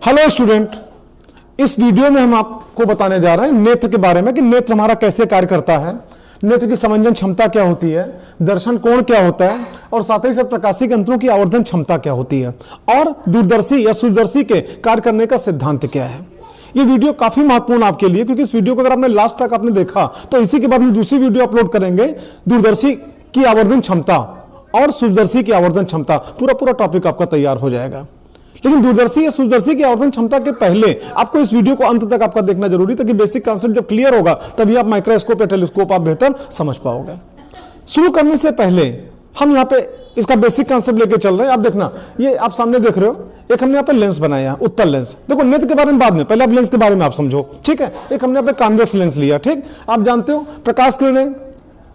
Hello student, इस video में हम आपको बताने जा रहे हैं नेत्र के बारे में कि नेत्र हमारा कैसे कार्य करता है, नेत्र की समंजन क्षमता क्या होती है, दर्शन कोण क्या होता है और साथ ही साथ प्रकाशिक यंत्रों की आवर्धन क्षमता क्या होती है और दूरदर्शी या सूरदर्शी के कार्य करने का सिद्धांत क्या है। ये वीडियो काफी महत्वपूर्ण आपके लिए, क्योंकि इस वीडियो को अगर आपने लास्ट तक आपने देखा तो इसी के बाद हम दूसरी वीडियो अपलोड करेंगे, दूरदर्शी की आवर्धन क्षमता और सूरदर्शी की आवर्धन क्षमता। पूरा टॉपिक आपका तैयार हो जाएगा। लेकिन दूरदर्शी या सूरदर्शी की आवर्धन क्षमता के पहले आपको इस वीडियो को अंत तक आपका देखना जरूरी, ताकि बेसिक कॉन्सेप्ट जब क्लियर होगा तभी आप माइक्रोस्कोप या टेलीस्कोप आप बेहतर समझ पाओगे। शुरू करने से पहले हम यहाँ पे इसका बेसिक कॉन्सेप्ट लेके चल रहे हैं। आप देखना, ये आप सामने देख रहे हो, एक हमने यहाँ पे लेंस बनाया, उत्तल लेंस। देखो नेत्र के बारे में बाद में, पहले आप लेंस के बारे में आप समझो, ठीक है। एक हमने यहाँ पे कॉन्वेक्स लेंस लिया, ठीक। आप जानते हो प्रकाश किरणें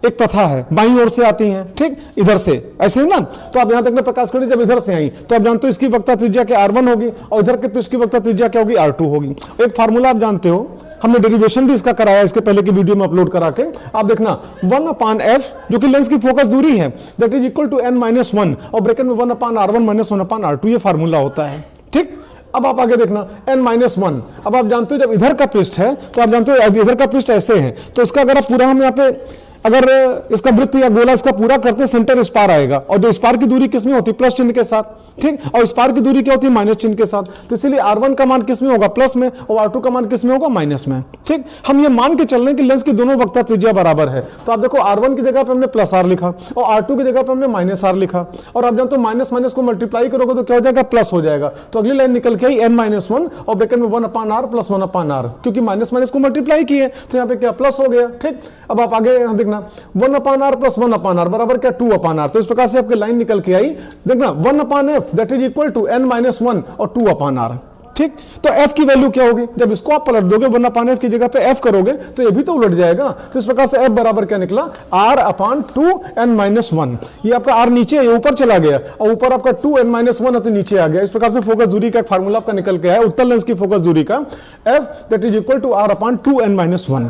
एक प्रथा है, बाईं ओर से आती हैं, ठीक, इधर से, ऐसे है ना। तो आप यहां देखना, प्रकाश किरणें जब इधर से आई तो आप जानते हो इसकी वक्रता त्रिज्या क्या R1 होगी और इधर के पृष्ठ की वक्रता त्रिज्या क्या होगी, R2 होगी। एक फार्मूला आप जानते हो, हमने डेरिवेशन भी इसका कराया इसके पहले की वीडियो में अपलोड करा के। आप देखना 1/f जो कि लेंस की फोकस दूरी है, that is equal to n-1 और ब्रैकेट में 1/r1 - 1/r2 ये फार्मूला होता है, ठीक। अब आप आगे देखना n-1। अब आप जानते हो जब इधर का पृष्ठ है तो आप जानते हो इधर का पृष्ठ ऐसे है, तो इसका अगर आप पूरा हम यहाँ पे अगर इसका वृत्त या गोला इसका पूरा करते हैं, सेंटर स्पार आएगा और जो स्पार की दूरी किसमें होती है, प्लस चिन्ह के साथ, ठीक। और स्पार की दूरी क्या होती है, माइनस चिन्ह के साथ। तो इसलिए R1 का मान किसमें होगा, प्लस में, और R2 का मान किसमें होगा, माइनस में, ठीक। हम ये मान के चल रहे हैं कि लेंस की दोनों वक्रता त्रिज्या बराबर है। तो आप देखो R1 की जगह पे हमने प्लस R लिखा और R2 की जगह पे हमने माइनस R लिखा, और आप जानते हो माइनस माइनस को मल्टीप्लाई करोगे तो क्या हो जाएगा, प्लस हो जाएगा। तो अगली लाइन निकल के आई n-1 और ब्रैकेट में 1/r + 1/r, क्योंकि माइनस माइनस को मल्टीप्लाई किए तो यहाँ पे क्या प्लस हो गया, ठीक। अब आप आगे यहाँ देखना 1/r + 1/r बराबर क्या, 2/r। तो इस प्रकार से आपकी लाइन निकल के आई। देखना 1/f that is equal to n-1 और 2/r, ठीक। तो f की वैल्यू क्या होगी, जब इसको आप पलट दोगे 1/f की जगह पे f करोगे तो ये भी तो उलट जाएगा। तो इस प्रकार से f बराबर क्या निकला, r/2n-1। ये आपका r नीचे है, ऊपर चला गया और ऊपर आपका 2n-1 है तो नीचे आ गया। इस प्रकार से फोकस दूरी का एक फार्मूला आपका निकल के आया, उत्तल लेंस की फोकस दूरी का, f that is equal to r/2n-1।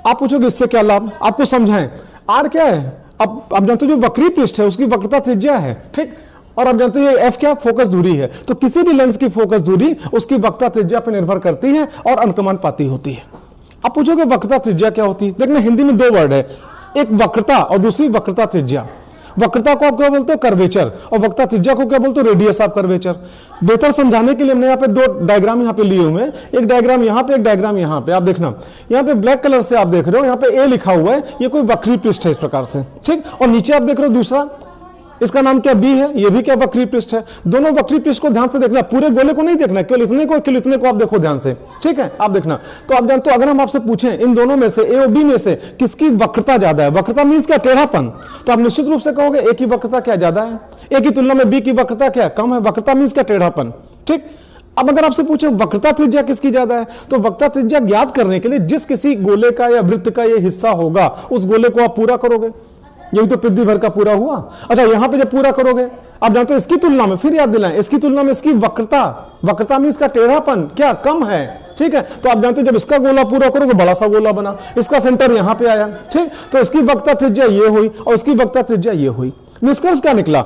आप पूछोगे इससे क्या लाभ, आपको समझाएं। R क्या है, अब आप जानते हो जो वक्री पृष्ठ है उसकी वक्रता त्रिज्या है, ठीक। और आप जानते हो ये f क्या, फोकस दूरी है। तो किसी भी लेंस की फोकस दूरी उसकी वक्रता त्रिज्या पर निर्भर करती है और अनुक्रमानुपाती होती है। आप पूछोगे वक्रता त्रिज्या क्या होती है, देखना हिंदी में दो वर्ड है, एक वक्रता और दूसरी वक्रता त्रिज्या। वक्रता को आप क्या बोलते हो, कर्वेचर, और वक्रता त्रिज्या को क्या बोलते हो, रेडियस ऑफ कर्वेचर। बेहतर समझाने के लिए हमने यहाँ पे दो डायग्राम यहाँ पे लिए हुए हैं, एक डायग्राम यहाँ पे, एक डायग्राम यहाँ पे। आप देखना यहाँ पे ब्लैक कलर से आप देख रहे हो, यहाँ पे A लिखा हुआ है, ये कोई वक्री पृष्ठ है इस प्रकार से, ठीक। और नीचे आप देख रहे हो दूसरा, इसका नाम क्या B है, ये भी क्या वक्री पृष्ठ है। दोनों वक्री पृष्ठ को ध्यान से देखना, पूरे गोले को नहीं देखना, केवल इतने को आप देखो ध्यान से, ठीक है। आप देखना, तो आप जानते हो अगर हम आपसे पूछें इन दोनों में से A और B में से किसकी वक्रता ज्यादा है, वक्रता मींस क्या, टेढ़ापन, तो आप निश्चित रूप से कहोगे A की वक्रता क्या ज्यादा है, A की तुलना में B की वक्रता क्या कम है। वक्रता मींस क्या, टेढ़ापन, ठीक। अब अगर आपसे पूछे वक्रता त्रिज्या किसकी ज्यादा है, तो वक्रता त्रिज्या ज्ञात करने के लिए जिस किसी गोले का या वृत्त का ये हिस्सा होगा उस गोले को आप पूरा करोगे। यही तो पृथ्वी भर का पूरा हुआ। अच्छा, यहां पे जब पूरा करोगे आप जानते हो इसकी तुलना में, फिर याद दिलाएं, इसकी तुलना में इसकी वक्रता में इसका टेढ़ापन क्या कम है, ठीक है। तो आप जानते हो जब इसका गोला पूरा करोगे बड़ा सा गोला बना, इसका सेंटर यहां पे आया, ठीक। तो इसकी वक्रता त्रिज्या ये हुई और इसकी वक्रता त्रिज्या ये हुई। निष्कर्ष क्या निकला,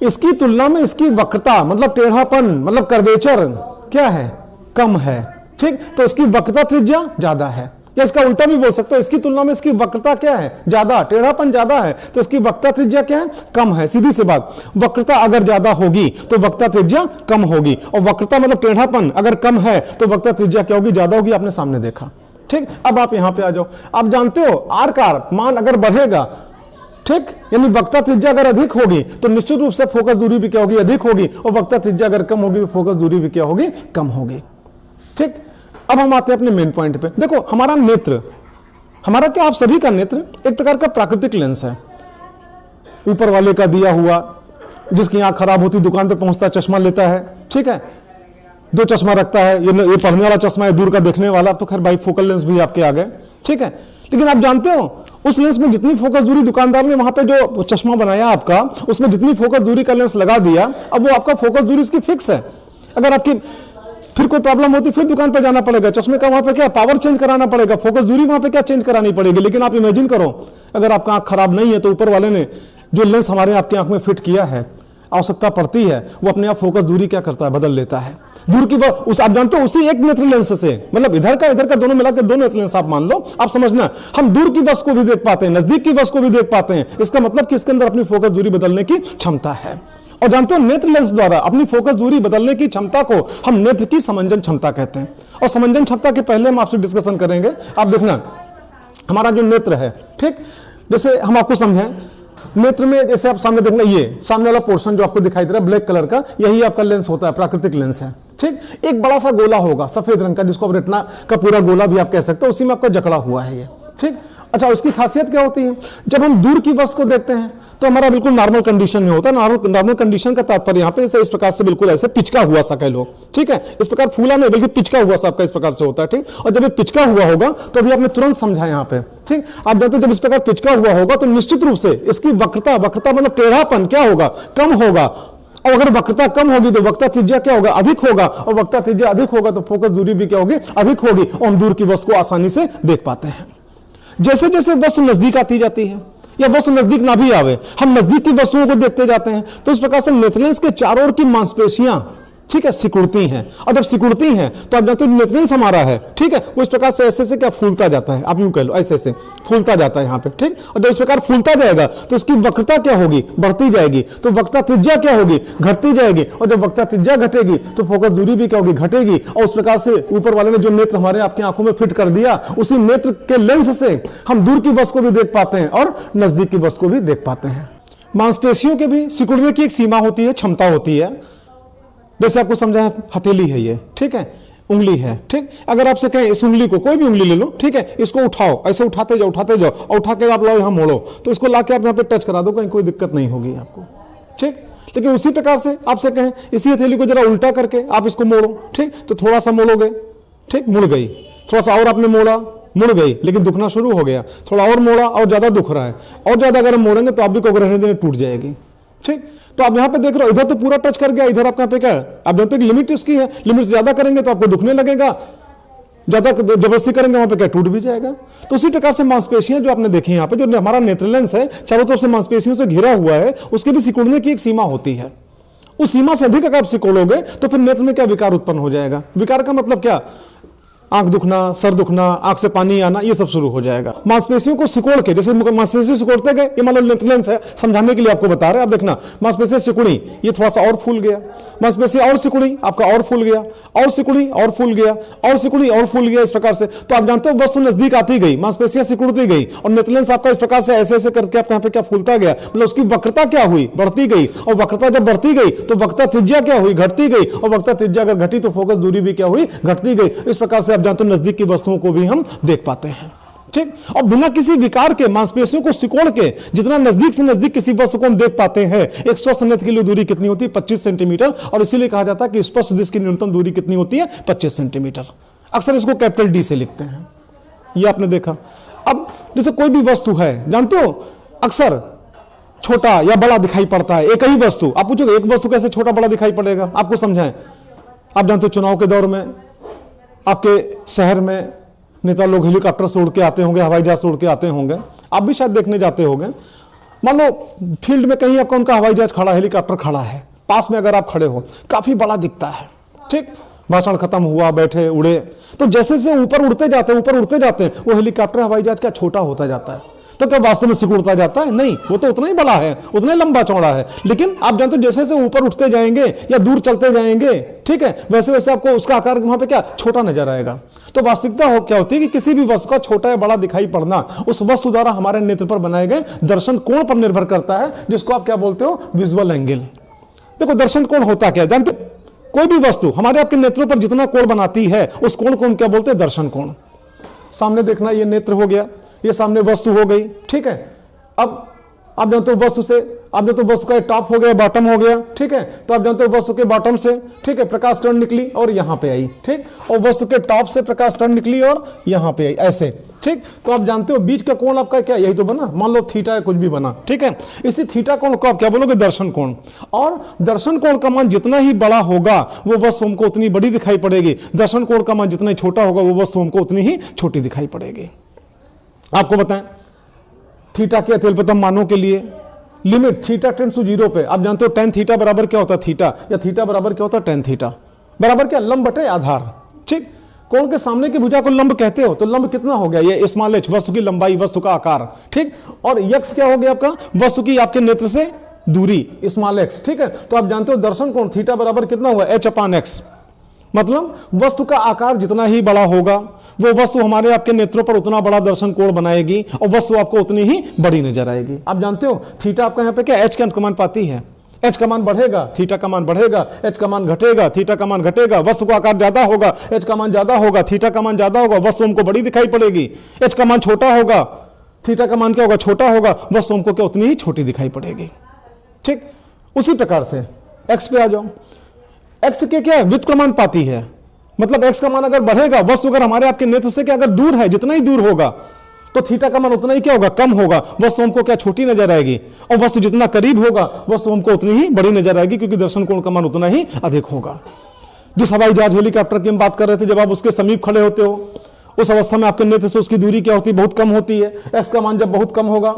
इसकी तुलना में इसकी वक्रता मतलब टेढ़ापन मतलब कर्वेचर क्या है, कम है, ठीक। तो इसकी वक्रता त्रिज्या ज्यादा है, या इसका उल्टा भी बोल सकते हो, इसकी तुलना में इसकी वक्रता क्या है, ज्यादा, टेढ़ापन ज्यादा है तो इसकी वक्रता त्रिज्या क्या है, कम है। सीधी सी बात, वक्रता अगर ज्यादा होगी तो वक्रता त्रिज्या कम होगी, और वक्रता मतलब टेढ़ापन अगर कम है तो वक्रता त्रिज्या क्या होगी, ज्यादा होगी। आपने सामने देखा, ठीक। अब आप यहां पे आ जाओ, आप जानते हो R का मान अगर बढ़ेगा, ठीक, यानी वक्रता त्रिज्या अगर अधिक होगी तो निश्चित रूप से फोकस दूरी भी क्या होगी, अधिक होगी, और वक्रता त्रिज्या अगर कम होगी तो फोकस दूरी भी क्या होगी, कम होगी, ठीक। अब हम आते हैं अपने मेन पॉइंट पे। देखो हमारा नेत्र, हमारा क्या, आप सभी का नेत्र एक प्रकार का प्राकृतिक लेंस है, ऊपर वाले का दिया हुआ, जिसकी आंख खराब होती दुकान पे पहुंचता चश्मा लेता है, ठीक है, दो चश्मा रखता है, ये पढ़ने वाला चश्मा है, दूर का देखने वाला। तो खैर बाइफोकल लेंस भी आपके आ गए, ठीक है। लेकिन आप जानते हो उस लेंस में जितनी फोकस दूरी दुकानदार ने वहां पे जो चश्मा बनाया आपका, उसमें जितनी फोकस दूरी का लेंस लगा दिया, अब वो आपका फोकस दूरी उसकी फिक्स है। अगर आपकी फिर कोई प्रॉब्लम होती फिर दुकान पर जाना पड़ेगा, चश्मे का वहां पे क्या पावर चेंज कराना पड़ेगा, फोकस दूरी वहां पे क्या चेंज करानी पड़ेगी। लेकिन आप इमेजिन करो अगर आपका आंख खराब नहीं है तो ऊपर वाले ने जो लेंस हमारे आपकी आंख में फिट किया है, आवश्यकता पड़ती है, वो अपने आप फोकस दूरी क्या करता है, बदल लेता है। दूर की उस आप जानते हो उसी एक नेत्र लेंस से, मतलब इधर का दोनों मिलाकर दो नेत्र लेंस आप मान लो, आप समझना, हम दूर की वस्तु को भी देख पाते हैं, नजदीक की वस्तु को भी देख पाते हैं। इसका मतलब कि इसके अंदर अपनी फोकस दूरी बदलने की क्षमता है। और जानते हो नेत्र लेंस द्वारा अपनी फोकस दूरी बदलने की क्षमता को हम नेत्र की समंजन क्षमता कहते हैं। और समंजन क्षमता के पहले हम आपसे डिस्कशन करेंगे। आप देखना हमारा जो नेत्र है, ठीक, जैसे हम आपको समझें, नेत्र में जैसे आप सामने देखना, ये सामने वाला पोर्शन जो आपको दिखाई दे रहा है ब्लैक कलर का, यही आपका लेंस होता है, प्राकृतिक लेंस है, ठीक। एक बड़ा सा गोला होगा सफेद रंग का, जिसको आप रेटिना का पूरा गोला भी आप कह सकते हो, उसी में आपका जकड़ा हुआ है ये, ठीक। अच्छा, उसकी खासियत क्या होती है, जब हम दूर की वस्तु को देखते हैं तो हमारा बिल्कुल नॉर्मल कंडीशन में होता है। नॉर्मल कंडीशन का तात्पर्य यहाँ पे इस प्रकार से बिल्कुल ऐसे पिचका हुआ सा कह लो, ठीक है, इस प्रकार फूला नहीं बल्कि पिचका हुआ सा आपका इस प्रकार से होता है, ठीक। और जब ये पिचका हुआ होगा तो अभी आपने तुरंत समझा यहाँ पे, ठीक। आप जानते हो जब इस प्रकार पिचका हुआ होगा तो निश्चित रूप से इसकी वक्रता मतलब टेढ़ापन क्या होगा, कम होगा। और अगर वक्रता कम होगी तो वक्ता त्रिज्या क्या होगा, अधिक होगा। और वक्ता त्रिज्या अधिक होगा तो फोकस दूरी भी क्या होगी, अधिक होगी, और हम दूर की वस्तु को आसानी से देख पाते हैं। जैसे जैसे वस्तु नजदीक आती जाती है या वस्तु नजदीक ना भी आवे, हम नजदीक की वस्तुओं को देखते जाते हैं, तो इस प्रकार से नेत्र लेंस के चारों ओर की मांसपेशियां, ठीक है, सिकुड़ती हैं। और जब सिकुड़ती हैं तो आप जानते हो नेत्र लेंस हमारा है, ठीक है, वो इस प्रकार से ऐसे क्या फूलता जाता है, आप यूं कह लो ऐसे फूलता जाता है यहाँ पे, ठीक। और जब इस प्रकार फूलता जाएगा तो उसकी वक्रता क्या होगी, बढ़ती जाएगी, तो वक्ता त्रिज्या क्या होगी, घटती जाएगी। और जब वक्ता त्रिज्या घटेगी तो फोकस दूरी भी क्या होगी, घटेगी। और उस प्रकार से ऊपर वाले ने जो नेत्र हमारे आपकी आंखों में फिट कर दिया, उसी नेत्र के लेंस से हम दूर की वस्तु को भी देख पाते हैं और नजदीक की वस्तु को भी देख पाते हैं। मांसपेशियों के भी सिकुड़ने की एक सीमा होती है, क्षमता होती है। जैसे आपको समझाया, हथेली है ये, ठीक है, उंगली है, ठीक। अगर आपसे कहें इस उंगली को, कोई भी उंगली ले लो, ठीक है, इसको उठाओ, ऐसे उठाते जाओ और उठा के आप लाओ यहाँ मोड़ो, तो इसको लाके आप यहाँ पे टच करा दो, कहीं कोई दिक्कत नहीं होगी आपको, ठीक। लेकिन उसी प्रकार से आपसे कहें इसी हथेली को जरा उल्टा करके आप इसको मोड़ो, ठीक, तो थोड़ा सा मोड़ोगे, ठीक, मुड़ गई, थोड़ा सा और आपने मोड़ा, मुड़ गई, लेकिन दुखना शुरू हो गया, थोड़ा और मोड़ा और ज्यादा दुख रहा है, और ज्यादा अगर हम मोड़ेंगे तो आप भी को रहने देने टूट जाएगी, ठीक। तो आप यहाँ पे देख रहे हो, इधर तो पूरा टच कर गया, इधर आपका पे क्या है, आप जानते हो कि लिमिट उसकी है, लिमिट से ज्यादा करेंगे तो आपको दुखने लगेगा, ज्यादा जबरदस्ती करेंगे वहां पे क्या टूट भी जाएगा। तो उसी प्रकार से मांसपेशियां जो आपने देखी यहाँ पे, जो हमारा नेत्र लेंस है चारों तरफ से मांसपेशियों से घिरा हुआ है, उसके भी सिकुड़ने की एक सीमा होती है। उस सीमा से अधिक अगर आप सिकोड़ोगे तो फिर नेत्र में क्या विकार उत्पन्न हो जाएगा। विकार का मतलब क्या, आंख दुखना, सर दुखना, आंख से पानी आना, ये सब शुरू हो जाएगा। मांसपेशियों को सिकोड़ के, जैसे मांसपेशी सिकोड़ते गए, ये मान लो नेत्र लेंस है, समझाने के लिए आपको बता रहे हैं। आप देखना, मांसपेशी सिकुड़ी, ये थोड़ा सा और फूल गया, मांसपेशी और सिकुड़ी, आपका और फूल गया, और सिकुड़ी और फूल गया, और सिकुड़ी और फूल गया, इस प्रकार से। तो आप जानते हो वस्तु नजदीक आती गई, मांसपेशियां सिकुड़ती गई, और नेत्र लेंस आपका इस प्रकार से ऐसे ऐसे करके आप यहाँ पे क्या फूलता गया, मतलब उसकी वक्रता क्या हुई, बढ़ती गई। और वक्रता जब बढ़ती गई तो वक्ता त्रिज्या क्या हुई, घटती गई। और वक्ता त्रिज्या अगर घटी तो फोकस दूरी भी क्या हुई, घटती गई। इस प्रकार से आप जानते हो नजदीक की वस्तुओं को भी हम देख पाते हैं, ठीक। और बिना किसी विकार के मांसपेशियों को सिकोड़ के जितना नजदीक से नजदीक किसी वस्तु को हम देख पाते हैं। एक स्वस्थ नेत्र के लिए दूरी कितनी होती है, 25 सेंटीमीटर। और इसीलिए कहा जाता है कि स्पष्ट दृष्टि की न्यूनतम दूरी कितनी होती है, 25 सेंटीमीटर। अक्सर इसको कैपिटल डी से लिखते हैं, ये आपने देखा। अब जैसे कोई भी वस्तु है, जानते हो अक्सर छोटा या बड़ा दिखाई पड़ता है एक ही वस्तु। आप पूछोगे एक वस्तु कैसे छोटा बड़ा दिखाई पड़ेगा, आपको समझाएं। आप जानते हो चुनाव के दौर में आपके शहर में नेता लोग हेलीकॉप्टर से उड़ के आते होंगे, हवाई जहाज से उड़ के आते होंगे, आप भी शायद देखने जाते होंगे। मान लो फील्ड में कहीं आपका उनका हवाई जहाज खड़ा, हेलीकॉप्टर खड़ा है, पास में अगर आप खड़े हो, काफी बड़ा दिखता है, ठीक। भाषण खत्म हुआ, बैठे, उड़े, तो जैसे से ऊपर उड़ते जाते हैं, वो हेलीकॉप्टर हवाई जहाज क्या छोटा होता जाता है। तो क्या वास्तव में सिकुड़ता जाता है? नहीं, वो तो उतना ही बड़ा है, उतना ही लंबा चौड़ा है। लेकिन आप जानते हो जैसे जैसे ऊपर उठते जाएंगे या दूर चलते जाएंगे, ठीक है, वैसे वैसे आपको उसका आकार वहां पे क्या छोटा नजर आएगा। तो वास्तविकता क्या होती है कि किसी भी वस्तु का छोटा या बड़ा दिखाई पड़ना उस वस्तु द्वारा हमारे नेत्र पर बनाए गए दर्शन कोण पर निर्भर करता है, जिसको आप क्या बोलते हो, विजुअल एंगल। देखो दर्शन कोण होता क्या, जानते, कोई भी वस्तु हमारे आपके नेत्रों पर जितना कोण बनाती है उस कोण को हम क्या बोलते हैं, दर्शन कोण। सामने देखना, ये नेत्र हो गया, ये सामने वस्तु हो गई, ठीक है। अब आप जानते हो वस्तु से, आप जानते हो वस्तु का टॉप हो गया, बॉटम हो गया, ठीक है। तो आप जानते हो वस्तु के बॉटम से, ठीक है, प्रकाश किरण निकली और यहां पे आई, ठीक। और वस्तु के टॉप से प्रकाश किरण निकली और यहां पे आई, ऐसे, ठीक। तो आप जानते हो बीच का कोण आपका क्या, यही तो बना, मान लो थीटा या कुछ भी बना, ठीक है। इसी थीटा कोण को आप क्या बोलोगे, दर्शन कोण। और दर्शन कोण का मान जितना ही बड़ा होगा वो वस्तु हमको उतनी बड़ी दिखाई पड़ेगी, दर्शन कोण का मान जितना ही छोटा होगा वो वस्तु हमको उतनी ही छोटी दिखाई पड़ेगी। आपको बताएं, थीटा के अत्यल्पतम मानों के लिए लिमिट थीटा टेंड्स टू 0 पे आप जानते हो tan थीटा बराबर क्या होता है थीटा, या थीटा बराबर क्या होता है tan थीटा, बराबर क्या लंब बटे आधार। ठीक, कोण के सामने की भुजा को लंब कहते हो, तो लंब कितना हो गया ये स्मॉल h, वस्तु की लंबाई, वस्तु का आकार। ठीक, और यक्स क्या हो गया आपका, वस्तु की आपके नेत्र से दूरी स्मॉल x। ठीक है, तो आप जानते हो दर्शन कोण थीटा बराबर कितना हुआ h/x, मतलब वस्तु का आकार जितना ही बड़ा होगा वो वस्तु हमारे आपके नेत्रों पर उतना बड़ा दर्शन कोण बनाएगी और वस्तु आपको उतनी ही बड़ी नजर आएगी। आप जानते हो थीटा आपका यहाँ पे क्या h का मान पाती है, h का मान बढ़ेगा थीटा का मान बढ़ेगा, h का मान घटेगा थीटा का मान घटेगा, वस्तु का आकार ज्यादा होगा h का मान ज्यादा होगा, थीटा का मान ज्यादा होगा, वस्तु हमको बड़ी दिखाई पड़ेगी। h का मान छोटा होगा, थीटा का मान क्या होगा छोटा होगा, वस्तु हमको क्या उतनी ही छोटी दिखाई पड़ेगी। ठीक, उसी प्रकार से x पे आ जाओ, x के क्या व्युत्क्रमण पाती है, मतलब x का मान अगर बढ़ेगा, वस्तु अगर हमारे आपके नेत्र से क्या अगर दूर है, जितना ही दूर होगा तो थीटा का मान उतना ही क्या होगा कम होगा, वस्तु हमको क्या छोटी नजर आएगी, और वस्तु जितना करीब होगा वस्तु हमको उतनी ही बड़ी नजर आएगी, क्योंकि दर्शन कोण का मान उतना ही अधिक होगा। जिस हवाई जहाज हेलीकॉप्टर की हम बात कर रहे थे, जब आप उसके समीप खड़े होते हो उस अवस्था में आपके नेत्र से उसकी दूरी क्या होती है, बहुत कम होती है। x का मान जब बहुत कम होगा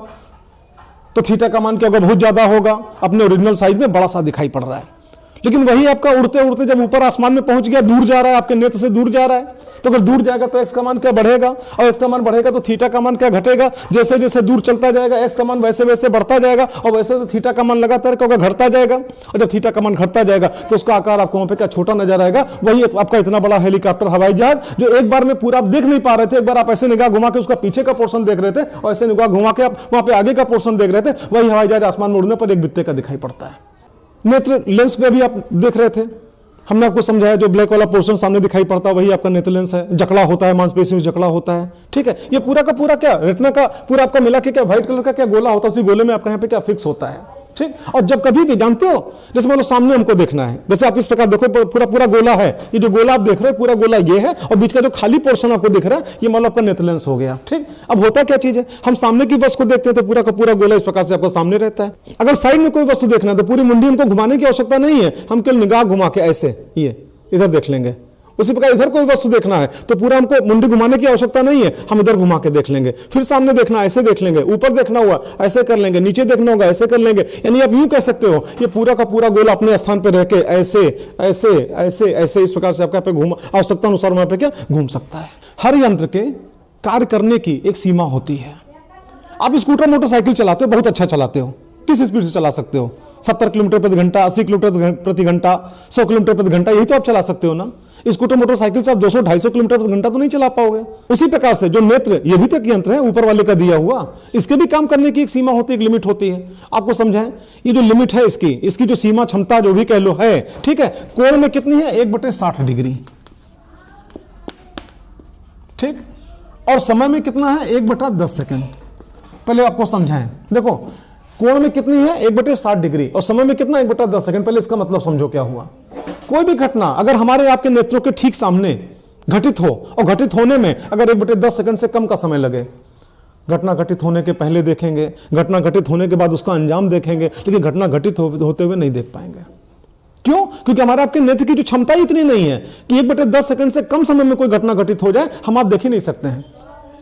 तो थीटा का मान क्या होगा, बहुत ज्यादा होगा, अपने ओरिजिनल साइज में बड़ा सा दिखाई पड़ रहा है। लेकिन वही आपका उड़ते उड़ते जब ऊपर आसमान में पहुंच गया, दूर जा रहा है, आपके नेत्र से दूर जा रहा है, तो अगर दूर जाएगा तो x का मान क्या बढ़ेगा, और x का मान बढ़ेगा तो थीटा का मान क्या घटेगा। जैसे जैसे दूर चलता जाएगा x का मान वैसे वैसे बढ़ता जाएगा, और वैसे वैसे थीटा का मान लगातार क्या होगा घटता जाएगा, और जब थीटा का मान घटता जाएगा तो उसका आकार आपको वहां पे क्या छोटा नजर आएगा। वही आपका इतना बड़ा हेलीकॉप्टर हवाई जहाज जो एक बार में पूरा आप देख नहीं पा रहे थे, एक बार आप ऐसे निगाह घुमा के उसका पीछे का पोर्शन देख रहे थे और ऐसे निगाह घुमा के आप वहां पे आगे का पोर्शन देख रहे थे, वही हवाई जहाज आसमान में उड़ने पर एक बित्ते का दिखाई पड़ता है। नेत्र लेंस पे भी आप देख रहे थे, हमने आपको समझाया जो ब्लैक वाला पोर्शन सामने दिखाई पड़ता है वही आपका नेत्र लेंस है, जकड़ा होता है, मांसपेशियों से जकड़ा होता है। ठीक है, ये पूरा का पूरा क्या रेटिना का पूरा आपका मिला के क्या व्हाइट कलर का क्या गोला होता है, उसी गोले में आपका यहाँ पे क्या फिक्स होता है। ठीक, और जब कभी भी जानते हो जैसे मान लो सामने हमको देखना है, जैसे आप इस प्रकार देखो पूरा पूरा गोला है, ये जो गोला आप देख रहे हो पूरा गोला ये है, और बीच का जो खाली पोर्शन आपको दिख रहा है ये मान लो आपका नेत्र लेंस हो गया। ठीक, अब होता क्या चीज है, हम सामने की वस्तु को देखते हैं तो पूरा का पूरा गोला इस प्रकार से आपको सामने रहता है। अगर साइड में कोई वस्तु देखना है तो पूरी मुंडी हमको घुमाने की आवश्यकता नहीं है, हम केवल निगाह घुमा के ऐसे ये इधर देख लेंगे। उसी प्रकार इधर कोई वस्तु देखना है तो पूरा हमको मुंडी घुमाने की आवश्यकता नहीं है, हम इधर घुमा के देख लेंगे। फिर सामने देखना ऐसे देख लेंगे, ऊपर देखना हुआ ऐसे कर लेंगे, नीचे देखना होगा ऐसे कर लेंगे। यानी आप यूं कह सकते हो ये पूरा का पूरा गोला अपने स्थान पर रह के ऐसे ऐसे ऐसे ऐसे इस प्रकार से आपका पे घूम आवश्यकता अनुसार वहां पे क्या घूम सकता है। हर यंत्र के कार्य करने की एक सीमा होती है। आप स्कूटर मोटरसाइकिल चलाते हो, बहुत अच्छा चलाते हो, किस स्पीड से चला सकते हो, 70 किलोमीटर प्रति घंटा, 80 किलोमीटर प्रति घंटा, 100 किलोमीटर प्रति घंटा, यही तो आप चला सकते हो ना। स्कूटर मोटरसाइकिल से आप 200-250 किलोमीटर प्रति घंटा तो नहीं चला पाओगे। उसी प्रकार से जो नेत्र, ये भी तो एक यंत्र है ऊपर वाले का दिया हुआ, इसके भी काम करने की एक सीमा होती है, एक लिमिट होती है। आपको समझाएं, ये जो लिमिट है इसकी जो सीमा क्षमता जो भी कह लो है, ठीक है, कोण में कितनी है 1/60 डिग्री। ठीक, और समय में कितना है 1/10 सेकेंड। पहले आपको समझाएं, देखो कोण में कितनी है 1/60 डिग्री और समय में कितना 1/10 सेकंड। पहले इसका मतलब समझो क्या हुआ। कोई भी घटना अगर हमारे आपके नेत्रों के ठीक सामने घटित हो और घटित होने में अगर 1/10 सेकंड से कम का समय लगे, घटना घटित होने के पहले देखेंगे, घटना घटित होने के बाद उसका अंजाम देखेंगे, लेकिन घटना घटित होते हुए नहीं देख पाएंगे। क्यों? क्योंकि हमारे आपके नेत्र की जो क्षमता इतनी नहीं है कि 1/10 सेकंड से कम समय में कोई घटना घटित हो जाए, हम आप देख ही नहीं सकते हैं।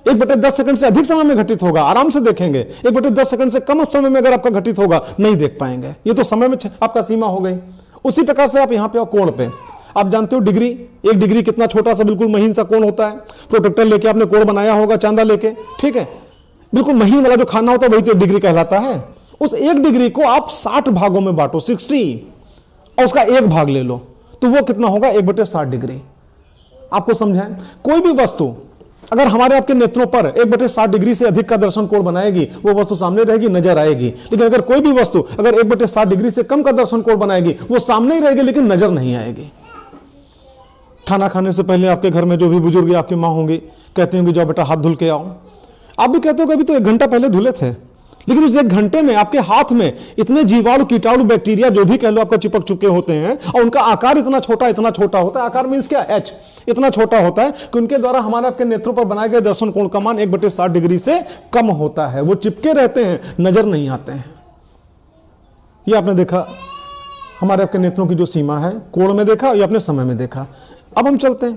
1/10 सेकंड से अधिक समय में घटित होगा, आराम से देखेंगे। 1/10 सेकंड से कम समय में अगर आपका घटित होगा, नहीं देख पाएंगे। ये तो समय में आपका सीमा हो गई। उसी प्रकार से आप यहां पे कोण पे आप जानते हो डिग्री, 1 डिग्री कितना छोटा सा बिल्कुल महीन सा कोण होता है। प्रोटेक्टर लेके आपने कोण बनाया होगा, चांदा लेके, ठीक है, बिल्कुल महीन वाला जो खाना होता है वही तो डिग्री कहलाता है। उस 1 डिग्री को आप 60 भागों में बांटो, 60, और उसका 1 भाग ले लो तो वो कितना होगा 1/60 डिग्री। आपको समझाएं, कोई भी वस्तु अगर हमारे आपके नेत्रों पर 1/60 डिग्री से अधिक का दर्शन कोण बनाएगी, वो वस्तु सामने रहेगी, नजर आएगी। लेकिन अगर कोई भी वस्तु अगर 1/60 डिग्री से कम का दर्शन कोण बनाएगी, वो सामने ही रहेगी लेकिन नजर नहीं आएगी। खाना खाने से पहले आपके घर में जो भी बुजुर्ग आपकी माँ होंगी कहते होंगे जाओ बेटा हाथ धुल के आओ। आप भी कहते हो कभी तो 1 घंटा पहले धुले थे, लेकिन उस 1 घंटे में आपके हाथ में इतने जीवाणु, कीटाणु, बैक्टीरिया जो भी कह लो आपका चिपक चुके होते हैं, और उनका आकार इतना छोटा होता है। आकार मींस क्या, एच, इतना छोटा होता है कि उनके द्वारा हमारे आपके नेत्रों पर बनाए गए दर्शन कोण का मान 1/60 डिग्री से कम होता है। वो चिपके रहते हैं, नजर नहीं आते हैं। ये आपने देखा हमारे आपके नेत्रों की जो सीमा है, कोण में देखा, या अपने समय में देखा। अब हम चलते हैं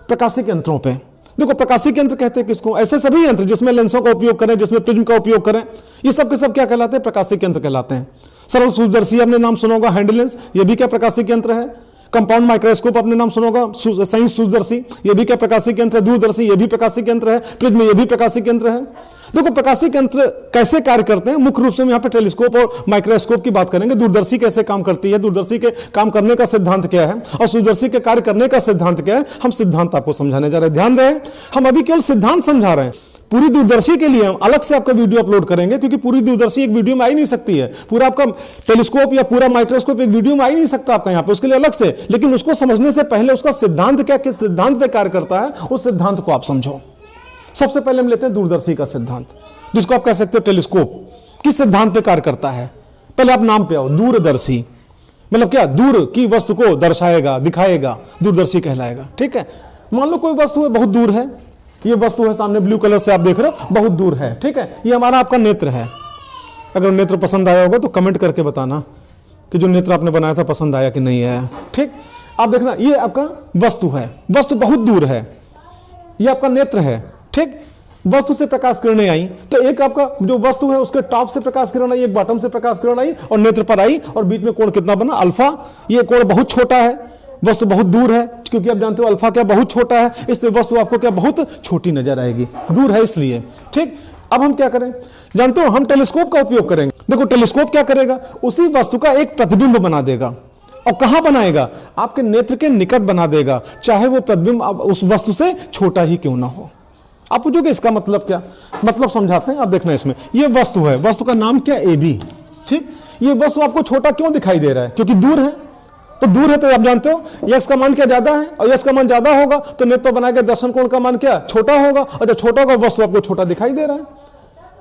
प्रकाशिक यंत्रों पे। देखो प्रकाशिक यंत्र कहते हैं किसको, ऐसे सभी यंत्र जिसमें लेंसों का उपयोग करें, जिसमें प्रिज्म का उपयोग करें, ये सब के सब क्या कहलाते हैं, प्रकाशिक यंत्र कहलाते हैं। सरल सूक्ष्मदर्शी आपने नाम सुना होगा, हैंड लेंस, ये भी क्या प्रकाशिक यंत्र है। कंपाउंड माइक्रोस्कोप आपने नाम सुना होगा, संयुक्त सूक्ष्मदर्शी, ये भी क्या प्रकाशिक यंत्र है। दूरदर्शी, ये भी प्रकाशिक यंत्र है। प्रिज्म, ये भी प्रकाशिक यंत्र है। देखो प्रकाशिक यंत्र कैसे कार्य करते हैं, मुख्य रूप से हम यहाँ पे टेलीस्कोप और माइक्रोस्कोप की बात करेंगे। दूरदर्शी कैसे काम करती है, दूरदर्शी के काम करने का सिद्धांत क्या है, और सूक्ष्मदर्शी के कार्य करने का सिद्धांत क्या है, हम सिद्धांत आपको समझाने जा रहे हैं। ध्यान रहे, हम अभी केवल सिद्धांत समझा रहे हैं। पूरी दूरदर्शी के लिए हम अलग से आपका वीडियो अपलोड करेंगे, क्योंकि पूरी दूरदर्शी एक वीडियो में आ ही नहीं सकती है। पूरा आपका टेलीस्कोप या पूरा माइक्रोस्कोप एक वीडियो में आ ही नहीं सकता आपका यहाँ पे, उसके लिए अलग से। लेकिन उसको समझने से पहले उसका सिद्धांत क्या, किस सिद्धांत पे कार्य करता है, उस सिद्धांत को आप समझो। सबसे पहले हम लेते हैं दूरदर्शी का सिद्धांत, जिसको आप कह सकते हो टेलीस्कोप, किस सिद्धांत पे कार्य करता है। पहले आप नाम पे आओ, दूरदर्शी मतलब क्या, दूर की वस्तु को दर्शाएगा, दिखाएगा, दूरदर्शी कहलाएगा। ठीक है, मान लो कोई वस्तु है बहुत दूर है, ये वस्तु है सामने ब्लू कलर से आप देख रहे हो, बहुत दूर है। ठीक है, ये हमारा आपका नेत्र है। अगर नेत्र पसंद आया होगा तो कमेंट करके बताना कि जो नेत्र आपने बनाया था पसंद आया कि नहीं आया। ठीक, आप देखना ये आपका वस्तु है, वस्तु बहुत दूर है, ये आपका नेत्र है। ठीक, वस्तु से प्रकाश किरणें आई, तो एक आपका जो वस्तु है उसके टॉप से प्रकाश किरण आई, एक बॉटम से प्रकाश किरण आई और नेत्र पर आई, और बीच में कोण कितना बना, अल्फा। ये कोण बहुत छोटा है, वस्तु बहुत दूर है, क्योंकि आप जानते हो अल्फा क्या बहुत छोटा है, इसलिए वस्तु आपको क्या बहुत छोटी नजर आएगी, दूर है इसलिए। ठीक, अब हम क्या करें, जानते हो हम टेलीस्कोप का उपयोग करेंगे। देखो टेलीस्कोप क्या करेगा, उसी वस्तु का एक प्रतिबिंब बना देगा, और कहां बनाएगा, आपके नेत्र के निकट बना देगा, चाहे वो प्रतिबिंब उस वस्तु से छोटा ही क्यों ना हो। आप पूछोगे इसका मतलब क्या, मतलब समझाते हैं। आप देखना, इसमें ये वस्तु है, वस्तु का नाम क्या, ए बी। ठीक, ये वस्तु आपको छोटा क्यों दिखाई दे रहा है, क्योंकि दूर है। तो दूर है तो आप जानते हो यक्स का मान क्या ज्यादा है, और यक्स का मान ज्यादा होगा तो नेत्र पर बनाए गए दर्शन कोण का मान क्या, छोटा होगा, और जब छोटा होगा वस्तु आपको छोटा दिखाई दे रहा है।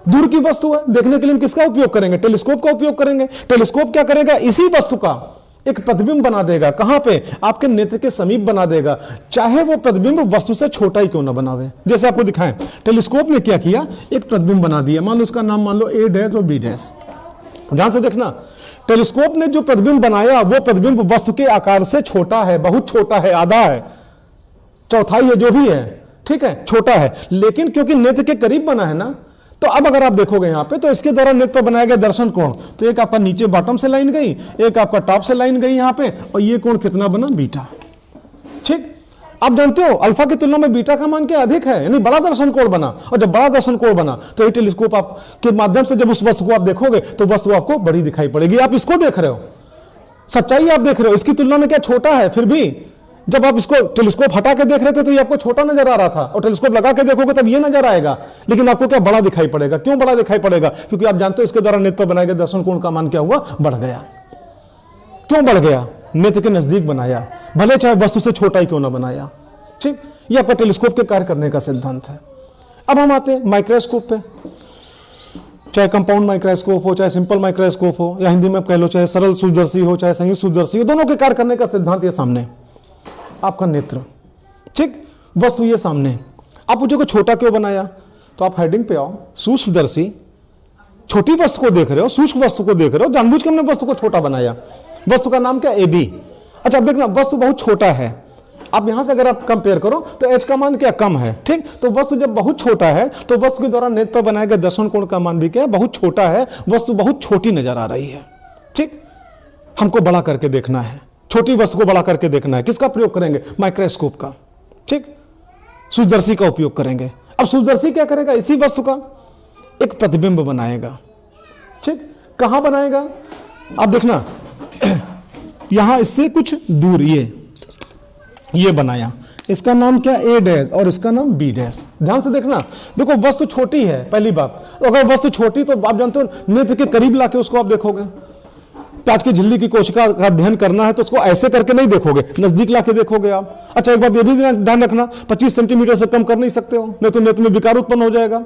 दूर की वस्तु है, देखने के लिए हम किसका उपयोग करेंगे, टेलीस्कोप का उपयोग करेंगे। टेलीस्कोप क्या करेगा, इसी वस्तु का एक प्रतिबिंब बना देगा, कहां पे, आपके नेत्र के समीप बना देगा, चाहे वो प्रतिबिंब वस्तु से छोटा ही क्यों ना बनावे। जैसे आपको दिखाएं, टेलीस्कोप ने क्या किया, एक प्रतिबिंब बना दिया, मान लो उसका नाम मान लो ए डैश और बी डैश। ध्यान से देखना, टेलीस्कोप ने जो प्रतिबिंब बनाया वो प्रतिबिंब वस्तु के आकार से छोटा है, बहुत छोटा है, आधा है, चौथाई है, जो भी है। ठीक है, छोटा है, लेकिन क्योंकि नेत्र के करीब बना है ना, तो अब अगर आप देखोगे यहां पे, तो इसके द्वारा नेत्र पर बनाया गया दर्शन कोण, तो एक आपका नीचे बॉटम से लाइन गई, एक आपका टॉप से लाइन गई यहां पे, और ये कोण कितना बना, बीटा। ठीक, आप जानते हो अल्फा की तुलना में बीटा का मान क्या अधिक है, यानी बड़ा दर्शन कोण बना, और जब बड़ा दर्शन कोण बना तो ये टेलीस्कोप आप के माध्यम से जब उस वस्तु को आप देखोगे तो वस्तु आपको बड़ी दिखाई पड़ेगी। आप इसको देख रहे हो, सच्चाई आप देख रहे हो, इसकी तुलना में क्या छोटा है, फिर भी जब आप इसको टेलीस्कोप हटा के देख रहे थे तो ये आपको छोटा नजर आ रहा था, और टेलीस्कोप लगा के देखोगे तब ये नजर आएगा, लेकिन आपको क्या बड़ा दिखाई पड़ेगा। क्यों बड़ा दिखाई पड़ेगा, क्योंकि आप जानते हो इसके द्वारा नेत्र पर बनाए गए दर्शन कोण का मान क्या हुआ, बढ़ गया। क्यों बढ़ गया, नेत्र के नजदीक बनाया, भले चाहे वस्तु से छोटा ही क्यों ना बनाया। ठीक, ये आपका टेलीस्कोप के कार्य करने का सिद्धांत है। अब हम आते हैं माइक्रोस्कोप पे, चाहे कंपाउंड माइक्रोस्कोप हो, चाहे सिंपल माइक्रोस्कोप हो, या हिंदी में कह लो चाहे सरल सूक्ष्मदर्शी हो, चाहे संयुक्त सूक्ष्मदर्शी हो, दोनों के कार्य करने का सिद्धांत ये सामने आपका नेत्र। ठीक, वस्तु ये सामने। आप पूछोगे छोटा क्यों बनाया, तो आप हेडिंग पे आओ, सूक्ष्मदर्शी, छोटी वस्तु को देख रहे हो, सूक्ष्म वस्तु को देख रहे हो, जानबूझ के हमने वस्तु को छोटा बनाया। वस्तु का नाम क्या, ए बी। अच्छा अब देखना, वस्तु बहुत छोटा है, अब यहां से अगर आप कंपेयर करो तो एच का मान क्या, कम है। ठीक, तो वस्तु जब बहुत छोटा है तो वस्तु के द्वारा नेत्र पर बनाए गए दर्शन कोण का मान भी क्या है, बहुत छोटा है, वस्तु बहुत छोटी नजर आ रही है। ठीक, हमको बड़ा करके देखना है, छोटी वस्तु को बड़ा करके देखना है, किसका प्रयोग करेंगे, माइक्रोस्कोप का। ठीक, सूक्ष्मदर्शी का उपयोग करेंगे। अब सूक्ष्मदर्शी क्या करेगा, इसी वस्तु का एक प्रतिबिंब बनाएगा। ठीक, कहां बनाएगा, आप देखना यहां इससे कुछ दूर ये बनाया, इसका नाम क्या, ए डैश, और इसका नाम बी डैश। ध्यान से देखना, देखो वस्तु छोटी है, पहली बात, अगर वस्तु छोटी तो आप जानते हो नेत्र के करीब लाके उसको आप देखोगे। प्याज की झिल्ली की कोशिका का अध्ययन करना है तो उसको ऐसे करके नहीं देखोगे, नजदीक लाके देखोगे आप। अच्छा एक बात ये भी ध्यान रखना, 25 सेंटीमीटर से कम कर नहीं सकते हो, नहीं तो नेत्र में विकार उत्पन्न हो जाएगा।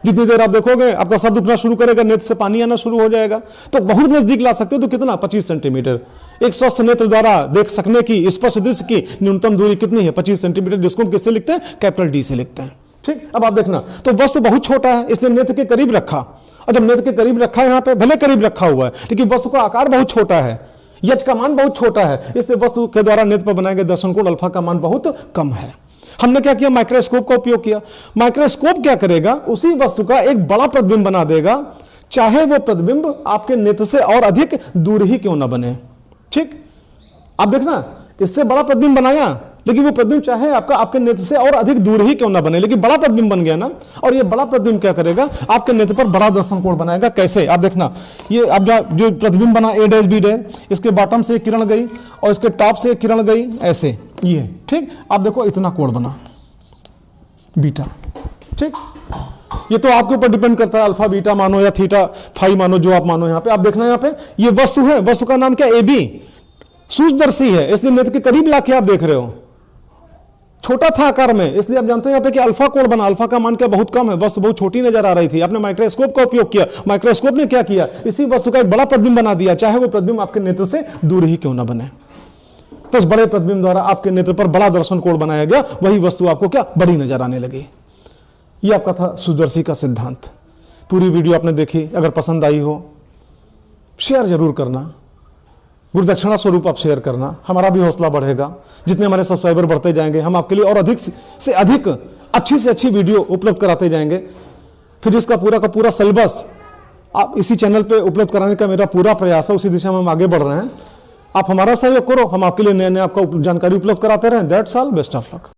जितनी देर आप देखोगे आपका सर दुखना शुरू करेगा, नेत्र से पानी आना शुरू हो जाएगा। तो बहुत नजदीक ला सकते हो, तो कितना, 25 सेंटीमीटर। एक स्वस्थ नेत्र द्वारा देख सकने की स्पष्ट दृश्य की न्यूनतम दूरी कितनी है, 25 सेंटीमीटर, जिसको हम किससे लिखते हैं, कैपिटल डी से लिखते हैं। ठीक, अब आप देखना, तो वस्तु बहुत छोटा है इसलिए नेत्र के करीब रखा, और जब नेत्र के करीब रखा है, यहां पे भले करीब रखा हुआ है लेकिन वस्तु का आकार बहुत छोटा है, यच का मान बहुत छोटा है, इसलिए वस्तु के द्वारा नेत्र पर बनाए गए दर्शन कोण अल्फा का मान बहुत कम है। हमने क्या किया, माइक्रोस्कोप का उपयोग किया। माइक्रोस्कोप क्या करेगा, उसी वस्तु का एक बड़ा प्रतिबिंब बना देगा, चाहे वो प्रतिबिंब आपके नेत्र से और अधिक दूर ही क्यों ना बने। ठीक, आप देखना, इससे बड़ा प्रतिबिंब बनाया, लेकिन वो प्रतिबिंब चाहे आपके नेत्र से और अधिक दूर ही क्यों ना बने, लेकिन बड़ा प्रतिबिंब बन गया ना। और ये बड़ा प्रतिबिंब क्या करेगा, आपके नेत्र पर बड़ा दर्शन कोण बनाएगा। कैसे, आप देखना, ये अब जो प्रतिबिंब बना ए डैश बी डैश, इसके बॉटम से एक किरण गई और इसके टॉप से एक किरण गई, ऐसे ये। ठीक, आप देखो इतना कोण बना बीटा। ठीक, ये तो आपके ऊपर डिपेंड करता है, अल्फा बीटा मानो या थीटा फाई मानो, जो आप मानो। यहां पे आप देखना, यहां पे ये वस्तु है, वस्तु का नाम क्या, ए बी, सूक्ष्मदर्शी है, इसलिए नेत्र के करीब लाके आप देख रहे हो, छोटा था आकार में, इसलिए आप जानते हो यहाँ पे कि अल्फा कोण बना। अल्फा का मान क्या, बहुत कम है, वस्तु बहुत छोटी नजर आ रही थी। आपने माइक्रोस्कोप का उपयोग किया, माइक्रोस्कोप ने क्या किया, इसी वस्तु का एक बड़ा प्रतिबिंब बना दिया, चाहे वो प्रतिबिंब आपके नेत्र से दूर ही क्यों ना बने। तो इस बड़े प्रतिबिंब द्वारा आपके नेत्र पर बड़ा दर्शन कोण बनाया गया, वही वस्तु आपको क्या, बड़ी नजर आने लगी। ये आपका था सूक्ष्मदर्शी का सिद्धांत। पूरी वीडियो आपने देखी, अगर पसंद आई हो शेयर जरूर करना, गुरुदक्षिणा स्वरूप आप शेयर करना, हमारा भी हौसला बढ़ेगा। जितने हमारे सब्सक्राइबर बढ़ते जाएंगे, हम आपके लिए और अधिक से अधिक अच्छी से अच्छी वीडियो उपलब्ध कराते जाएंगे। फिर इसका पूरा का पूरा सिलेबस आप इसी चैनल पे उपलब्ध कराने का मेरा पूरा प्रयास है, उसी दिशा में हम आगे बढ़ रहे हैं। आप हमारा सहयोग करो, हम आपके लिए नए नए आपका जानकारी उपलब्ध कराते रहें। That's all, best of luck.